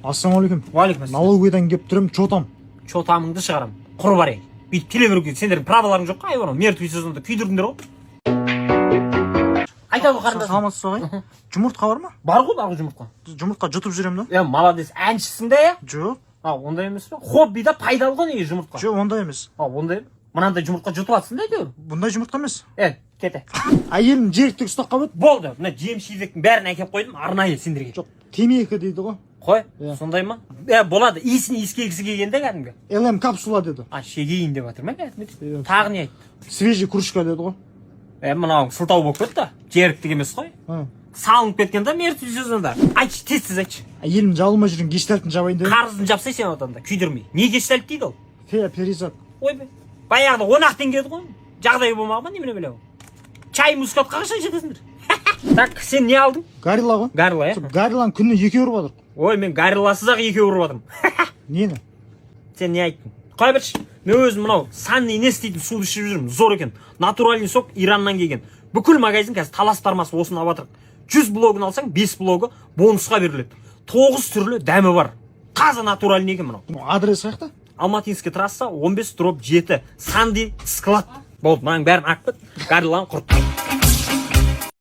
Ассалаумағалейкум. Уалейкум ассалам. Налоговыйдан кеп тұрым, чотам. Чотамыңды шығарам. Құр бар ей. Бүйтіп келе беруге сендердің праволарың жоқ қой, айбарым. Мертвый сезонда күйдірдіңдер ғой. Айтады қарындасым. Саламатсыз ағай. Жұмыртқа бар ма? Бар ғой жұмыртқа. Жұмыртқа жұтып жүрем да? Молодец. Әншісің де, я? Жоқ. Ондай емес пе? Хоббида пайдалы ғой неге жұмыртқа? Жоқ, ондай емес. Ондай. Мынандай жұмыртқа жұтып атсың да әйтеуір. Бұндай жұмыртқа емес. Кете. Әйелім жеріктік ұстап қабет. Болды. Мына жем-шидектің бәрін әкеп қойдым, арнайы сендерге. Жоқ, темекі дейді ғой. Қой, сондай ма? Болады. Иісін иіскегісі келгенде кәдімгі. ЛМ капсула деді. Шегейін деп жатыр ма кәдімгі? Тағы не айтты? Свежий кружка деді ғой. Мынау сылтау болып кетті. Жеріктік емес қой. Салынып кеткен да мертвый сезонда. Айтшы, тез айтшы. Әйелім жабылмай жүрген гештальтын жабайын деп. Қарызын жапсай сен отанда, күйдірмей. Не гештальт дейді ол? Перизат. Ойбай. Баяғыда 10 теңге еді ғой. Жағдай болмағы ма, немене білемін. Чай мускатқа қашан жетесіңдер? Так, сен не алдың? Гарила ғой. Гарила, Гариланы күніне 2 ұрып жатыр. Ой, мен гариласыз ақ 2 ұрып жатырмын. Нені? Сен не айттың? Қой бірші, мен өзім мынау санный не істейтін суды ішіп жүрмін. Зор екен. Натуральный сок Ираннан келген. Бүкіл магазин қазір талас тармасы осыны алып жатыр. 100 блогын алсаң 5 блогы бонусқа беріледі. 9 түрлі дәмі бар. Таза натуральный екен мынау. Адрес қаяқта? Алматинский трасса 15/7 Санди склад. Болды, мынаның бәрін ақпыт. Гариланы құртты.